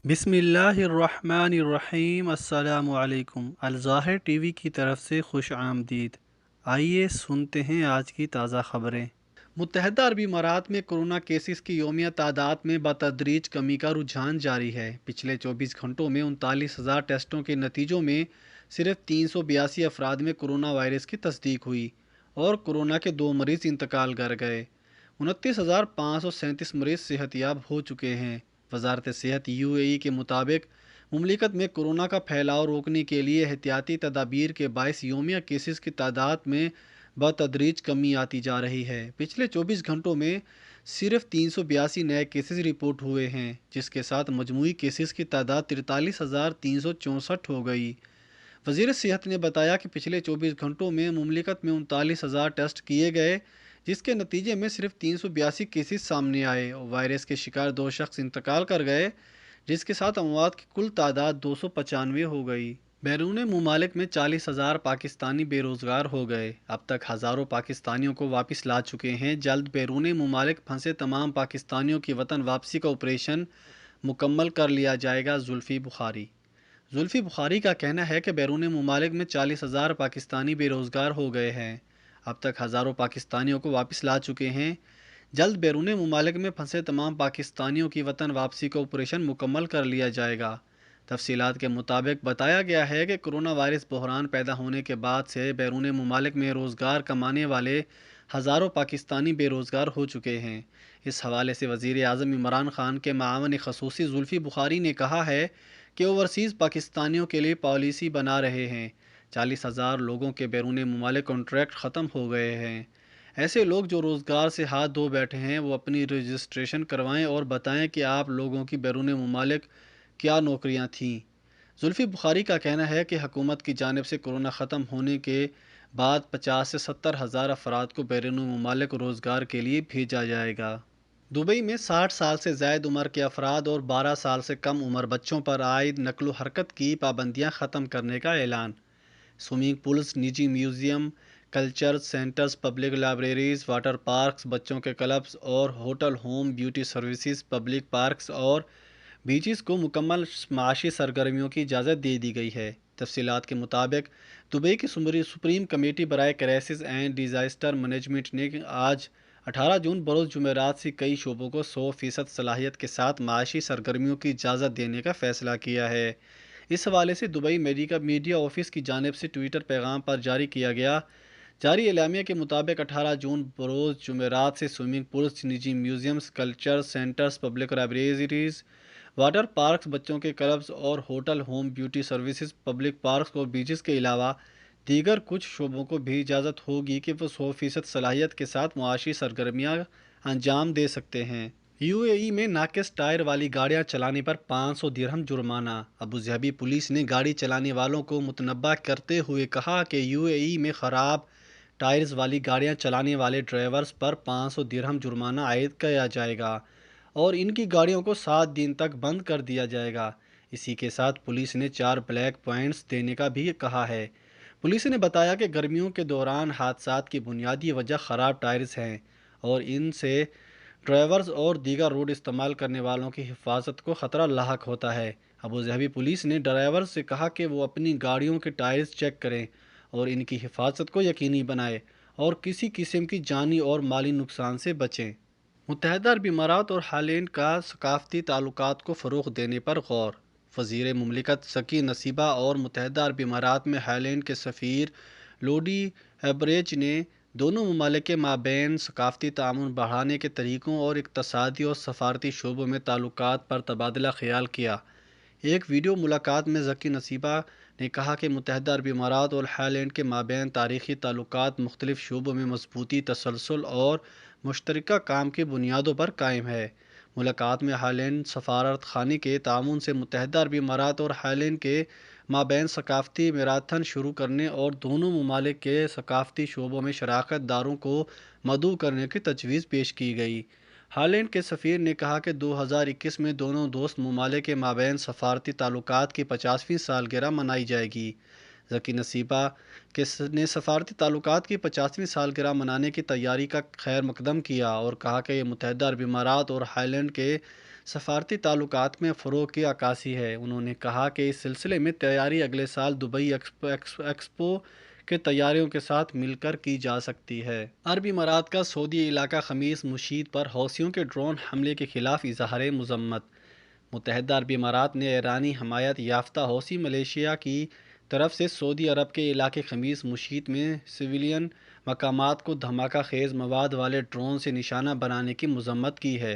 بسم اللہ الرحمن الرحیم۔ السلام علیکم۔ الظاہر ٹی وی کی طرف سے خوش آمدید۔ آئیے سنتے ہیں آج کی تازہ خبریں۔ متحدہ عرب امارات میں کورونا کیسز کی یومیہ تعداد میں بتدریج کمی کا رجحان جاری ہے۔ پچھلے 24 گھنٹوں میں 39,000 ٹیسٹوں کے نتیجوں میں صرف 382 افراد میں کورونا وائرس کی تصدیق ہوئی اور کورونا کے 2 مریض انتقال کر گئے۔ 29,537 مریض صحت یاب ہو چکے ہیں۔ وزارت صحت یو اے ای کے مطابق مملکت میں کورونا کا پھیلاؤ روکنے کے لیے احتیاطی تدابیر کے باعث یومیہ کیسز کی تعداد میں بتدریج کمی آتی جا رہی ہے۔ پچھلے 24 گھنٹوں میں صرف 382 نئے کیسز رپورٹ ہوئے ہیں، جس کے ساتھ مجموعی کیسز کی تعداد 43,364 ہو گئی۔ وزیر صحت نے بتایا کہ پچھلے 24 گھنٹوں میں مملکت میں 39,000 ٹیسٹ کیے گئے، جس کے نتیجے میں صرف 382 کیسز سامنے آئے اور وائرس کے شکار 2 شخص انتقال کر گئے، جس کے ساتھ اموات کی کل تعداد 295 ہو گئی۔ بیرون ممالک میں 40,000 پاکستانی بے روزگار ہو گئے۔ اب تک ہزاروں پاکستانیوں کو واپس لا چکے ہیں۔ جلد بیرون ممالک پھنسے تمام پاکستانیوں کی وطن واپسی کا آپریشن مکمل کر لیا جائے گا: زلفی بخاری۔ زلفی بخاری کا کہنا ہے کہ بیرون ممالک میں 40,000 پاکستانی بے روزگار ہو گئے ہیں۔ اب تک ہزاروں پاکستانیوں کو واپس لا چکے ہیں۔ جلد بیرون ممالک میں پھنسے تمام پاکستانیوں کی وطن واپسی کا آپریشن مکمل کر لیا جائے گا۔ تفصیلات کے مطابق بتایا گیا ہے کہ کورونا وائرس بحران پیدا ہونے کے بعد سے بیرون ممالک میں روزگار کمانے والے ہزاروں پاکستانی بے روزگار ہو چکے ہیں۔ اس حوالے سے وزیر اعظم عمران خان کے معاون خصوصی زلفی بخاری نے کہا ہے کہ اوورسیز پاکستانیوں کے لیے پالیسی بنا رہے ہیں۔ 40,000 لوگوں کے بیرون ممالک کانٹریکٹ ختم ہو گئے ہیں۔ ایسے لوگ جو روزگار سے ہاتھ دھو بیٹھے ہیں، وہ اپنی رجسٹریشن کروائیں اور بتائیں کہ آپ لوگوں کی بیرون ممالک کیا نوکریاں تھیں۔ زلفی بخاری کا کہنا ہے کہ حکومت کی جانب سے کورونا ختم ہونے کے بعد 50 سے 70 ہزار افراد کو بیرون ممالک روزگار کے لیے بھیجا جائے گا۔ دبئی میں 60 سال سے زائد عمر کے افراد اور 12 سال سے کم عمر بچوں پر عائد نقل و حرکت کی پابندیاں ختم کرنے کا اعلان۔ سوئمنگ پولز، نجی museum, culture centres, public libraries, water parks, بچوں کے کلبز اور hotel home beauty services, public parks اور بیچز کو مکمل معاشی سرگرمیوں کی اجازت دے دی گئی ہے۔ تفصیلات کے مطابق دبئی کی سپریم کمیٹی برائے کرائسس اینڈ ڈیزاسٹر مینجمنٹ نے آج 18 جون بروز جمعرات سے کئی شعبوں کو 100% صلاحیت کے ساتھ معاشی سرگرمیوں کی اجازت دینے کا فیصلہ کیا ہے۔ اس حوالے سے دبئی میڈیا آفس کی جانب سے ٹویٹر پیغام پر جاری کیا گیا جاری اعلامیہ کے مطابق 18 جون بروز جمعرات سے سوئمنگ پولز، نجی museums, culture centres, public libraries, water parks, بچوں کے کلبز اور hotel home beauty services, public parks اور بیچز کے علاوہ دیگر کچھ شعبوں کو بھی اجازت ہوگی کہ وہ 100% صلاحیت کے ساتھ معاشی سرگرمیاں انجام دے سکتے ہیں۔ یو اے ای میں ناقص ٹائر والی گاڑیاں چلانے پر 500 درہم جرمانہ۔ ابوظہبی پولیس نے گاڑی چلانے والوں کو متنبہ کرتے ہوئے کہا کہ یو اے ای میں خراب ٹائرز والی گاڑیاں چلانے والے ڈرائیورز پر 500 درہم جرمانہ عائد کیا جائے گا اور ان کی گاڑیوں کو 7 دن تک بند کر دیا جائے گا۔ اسی کے ساتھ پولیس نے 4 بلیک پوائنٹس دینے کا بھی کہا ہے۔ پولیس نے بتایا کہ گرمیوں کے دوران حادثات کی بنیادی وجہ خراب ٹائرز ہیں اور ان سے ڈرائیورز اور دیگر روڈ استعمال کرنے والوں کی حفاظت کو خطرہ لاحق ہوتا ہے۔ ابوظہبی پولیس نے ڈرائیورز سے کہا کہ وہ اپنی گاڑیوں کے ٹائرز چیک کریں اور ان کی حفاظت کو یقینی بنائیں اور کسی قسم کی جانی اور مالی نقصان سے بچیں۔ متحدہ عرب امارات اور ہالینڈ کا ثقافتی تعلقات کو فروغ دینے پر غور۔ وزیر مملکت ذکی نصیبہ اور متحدہ عرب امارات میں ہالینڈ کے سفیر لوڈی ایبریچ نے دونوں ممالک کے مابین ثقافتی تعاون بڑھانے کے طریقوں اور اقتصادی اور سفارتی شعبوں میں تعلقات پر تبادلہ خیال کیا۔ ایک ویڈیو ملاقات میں ذکی نصیبہ نے کہا کہ متحدہ عرب امارات اور ہالینڈ کے مابین تاریخی تعلقات مختلف شعبوں میں مضبوطی، تسلسل اور مشترکہ کام کی بنیادوں پر قائم ہے۔ ملاقات میں ہالینڈ سفارت خانے کے تعاون سے متحدہ عرب امارات اور ہالینڈ کے مابین ثقافتی میراتھن شروع کرنے اور دونوں ممالک کے ثقافتی شعبوں میں شراکت داروں کو مدعو کرنے کی تجویز پیش کی گئی۔ ہالینڈ کے سفیر نے کہا کہ 2021 میں دونوں دوست ممالک کے مابین سفارتی تعلقات کی 50ویں سالگرہ منائی جائے گی۔ ذکی نصیبہ نے سفارتی تعلقات کی 50ویں سالگرہ منانے کی تیاری کا خیر مقدم کیا اور کہا کہ یہ متحدہ عرب امارات اور ہالینڈ کے سفارتی تعلقات میں فروغ کی عکاسی ہے۔ انہوں نے کہا کہ اس سلسلے میں تیاری اگلے سال دبئی ایکسپو کے تیاریوں کے ساتھ مل کر کی جا سکتی ہے۔ عرب امارات کا سعودی علاقہ خمیس مشیط پر حوثیوں کے ڈرون حملے کے خلاف اظہار مذمت۔ متحدہ عرب امارات نے ایرانی حمایت یافتہ حوثی ملیشیا کی طرف سے سعودی عرب کے علاقے خمیس مشیط میں سویلین مقامات کو دھماکہ خیز مواد والے ڈرون سے نشانہ بنانے کی مذمت کی ہے۔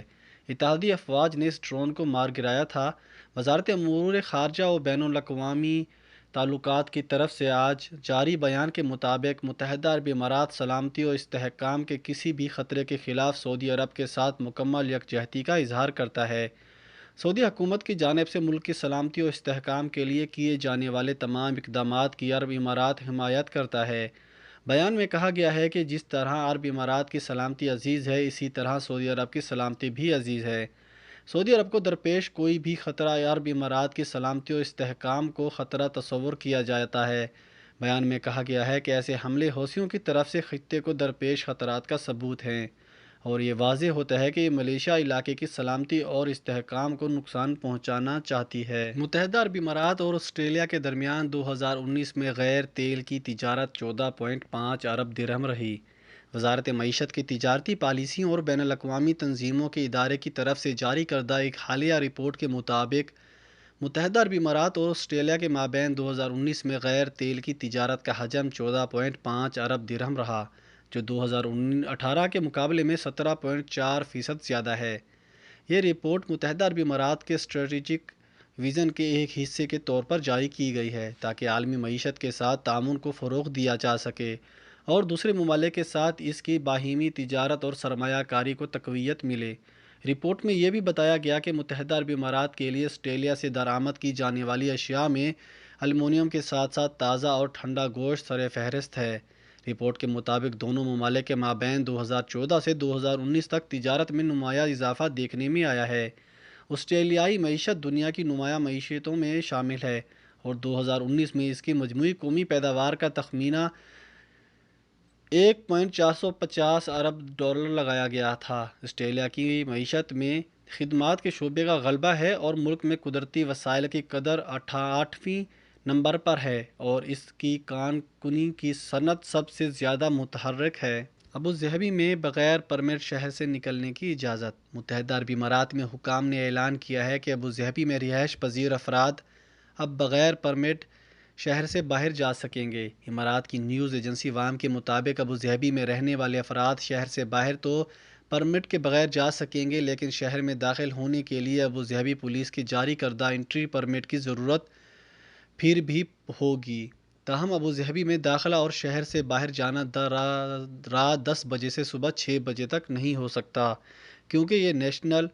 اتحادی افواج نے اس ڈرون کو مار گرایا تھا۔ وزارت امور خارجہ و بین الاقوامی تعلقات کی طرف سے آج جاری بیان کے مطابق متحدہ عرب امارات سلامتی و استحکام کے کسی بھی خطرے کے خلاف سعودی عرب کے ساتھ مکمل یکجہتی کا اظہار کرتا ہے۔ سعودی حکومت کی جانب سے ملک کی سلامتی و استحکام کے لیے کیے جانے والے تمام اقدامات کی عرب امارات حمایت کرتا ہے۔ بیان میں کہا گیا ہے کہ جس طرح عرب امارات کی سلامتی عزیز ہے، اسی طرح سعودی عرب کی سلامتی بھی عزیز ہے۔ سعودی عرب کو درپیش کوئی بھی خطرہ عرب امارات کی سلامتی و استحکام کو خطرہ تصور کیا جاتا ہے۔ بیان میں کہا گیا ہے کہ ایسے حملے حوثیوں کی طرف سے خطے کو درپیش خطرات کا ثبوت ہیں اور یہ واضح ہوتا ہے کہ یہ ملیشیا علاقے کی سلامتی اور استحکام کو نقصان پہنچانا چاہتی ہے۔ متحدہ عرب امارات اور آسٹریلیا کے درمیان 2019 میں غیر تیل کی تجارت 14.5 ارب درہم رہی۔ وزارت معیشت کی تجارتی پالیسیوں اور بین الاقوامی تنظیموں کے ادارے کی طرف سے جاری کردہ ایک حالیہ رپورٹ کے مطابق متحدہ عرب امارات اور آسٹریلیا کے مابین 2019 میں غیر تیل کی تجارت کا حجم 14.5 ارب درہم رہا، جو 2018 کے مقابلے میں 17.4% زیادہ ہے۔ یہ رپورٹ متحدہ عرب امارات کے اسٹریٹجک ویژن کے ایک حصے کے طور پر جاری کی گئی ہے تاکہ عالمی معیشت کے ساتھ تعاون کو فروغ دیا جا سکے اور دوسرے ممالک کے ساتھ اس کی باہمی تجارت اور سرمایہ کاری کو تقویت ملے۔ رپورٹ میں یہ بھی بتایا گیا کہ متحدہ عرب امارات کے لیے آسٹریلیا سے درآمد کی جانے والی اشیاء میں المونیم کے ساتھ ساتھ تازہ اور ٹھنڈا گوشت سر فہرست ہے۔ رپورٹ کے مطابق دونوں ممالک کے مابین 2014 سے 2019 تک تجارت میں نمایاں اضافہ دیکھنے میں آیا ہے۔ آسٹریلیائی معیشت دنیا کی نمایاں معیشتوں میں شامل ہے اور 2019 میں اس کی مجموعی قومی پیداوار کا تخمینہ $1.450 ارب لگایا گیا تھا۔ آسٹریلیا کی معیشت میں خدمات کے شعبے کا غلبہ ہے اور ملک میں قدرتی وسائل کی قدر 8ویں نمبر پر ہے اور اس کی کان کنی کی صنعت سب سے زیادہ متحرک ہے۔ ابوظہبی میں بغیر پرمٹ شہر سے نکلنے کی اجازت۔ متحدہ عرب امارات میں حکام نے اعلان کیا ہے کہ ابوظہبی میں رہائش پذیر افراد اب بغیر پرمٹ شہر سے باہر جا سکیں گے۔ امارات کی نیوز ایجنسی وام کے مطابق ابوظہبی میں رہنے والے افراد شہر سے باہر تو پرمٹ کے بغیر جا سکیں گے، لیکن شہر میں داخل ہونے کے لیے ابوظہبی پولیس کی جاری کردہ انٹری پرمٹ کی ضرورت پھر بھی ہوگی۔ تاہم ابوظہبی میں داخلہ اور شہر سے باہر جانا رات 10 بجے سے صبح 6 بجے تک نہیں ہو سکتا، کیونکہ یہ نیشنل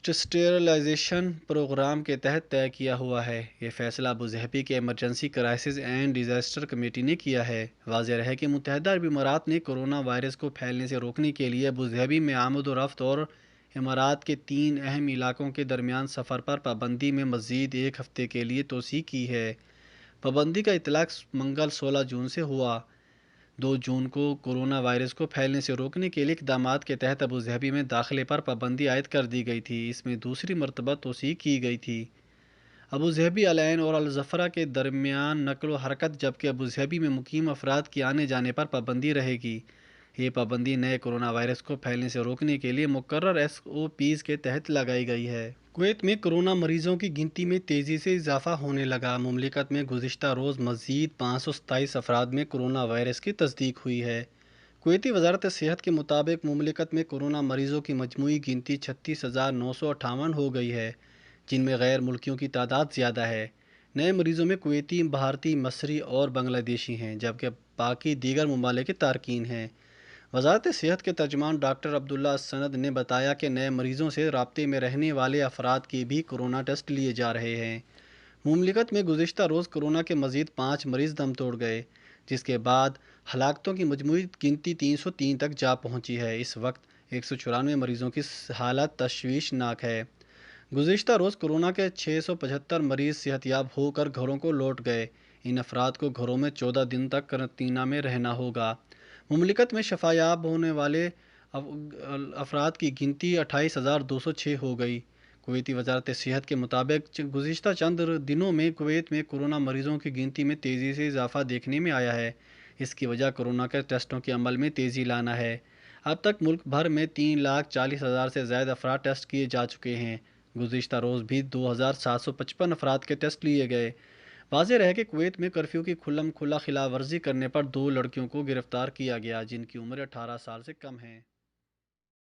اسٹیرلائزیشن پروگرام کے تحت طے کیا ہوا ہے۔ یہ فیصلہ ابوظہبی کے emergency crisis and disaster committee نے کیا ہے۔ واضح رہے کہ متحدہ عرب امارات نے کورونا وائرس کو پھیلنے سے روکنے کے لیے ابوظہبی میں آمد و رفت اور امارات کے 3 اہم علاقوں کے درمیان سفر پر پابندی میں مزید 1 ہفتے کے لیے توسیع کی ہے۔ پابندی کا اطلاق منگل 16 جون سے ہوا۔ 2 جون کو کورونا وائرس کو پھیلنے سے روکنے کے لیے اقدامات کے تحت ابوظہبی میں داخلے پر پابندی عائد کر دی گئی تھی۔ اس میں دوسری مرتبہ توسیع کی گئی تھی۔ ابوظہبی العین اور الجفرہ کے درمیان نقل و حرکت، جبکہ ابوظہبی میں مقیم افراد کی آنے جانے پر پابندی رہے گی۔ یہ پابندی نئے کورونا وائرس کو پھیلنے سے روکنے کے لیے مقرر SOPs کے تحت لگائی گئی ہے۔ کویت میں کورونا مریضوں کی گنتی میں تیزی سے اضافہ ہونے لگا۔ مملکت میں گزشتہ روز مزید 527 افراد میں کورونا وائرس کی تصدیق ہوئی ہے۔ کویتی وزارت صحت کے مطابق مملکت میں کورونا مریضوں کی مجموعی گنتی 36,958 ہو گئی ہے، جن میں غیر ملکیوں کی تعداد زیادہ ہے۔ نئے مریضوں میں کویتی، بھارتی، مصری اور بنگلہ دیشی ہیں، جبکہ باقی دیگر ممالک کے تارکین ہیں۔ وزارت صحت کے ترجمان ڈاکٹر عبداللہ السند نے بتایا کہ نئے مریضوں سے رابطے میں رہنے والے افراد کے بھی کورونا ٹیسٹ لیے جا رہے ہیں۔ مملکت میں گزشتہ روز کورونا کے مزید 5 مریض دم توڑ گئے، جس کے بعد ہلاکتوں کی مجموعی گنتی 303 تک جا پہنچی ہے۔ اس وقت 194 مریضوں کی حالت تشویشناک ہے۔ گزشتہ روز کورونا کے 675 مریض صحت یاب ہو کر گھروں کو لوٹ گئے۔ ان افراد کو گھروں میں 14 دن تک قرنطینہ میں رہنا ہوگا۔ مملکت میں شفا یاب ہونے والے افراد کی گنتی 28,206 ہو گئی۔ کویتی وزارت صحت کے مطابق گزشتہ چند دنوں میں کویت میں کورونا مریضوں کی گنتی میں تیزی سے اضافہ دیکھنے میں آیا ہے۔ اس کی وجہ کورونا کے ٹیسٹوں کے عمل میں تیزی لانا ہے۔ اب تک ملک بھر میں 3,40,000 سے زائد افراد ٹیسٹ کیے جا چکے ہیں۔ گزشتہ روز بھی 2,755 افراد کے ٹیسٹ لیے گئے۔ واضح رہے کہ کویت میں کرفیو کی کھلا خلاف ورزی کرنے پر 2 لڑکیوں کو گرفتار کیا گیا جن کی عمر 18 سال سے کم ہے۔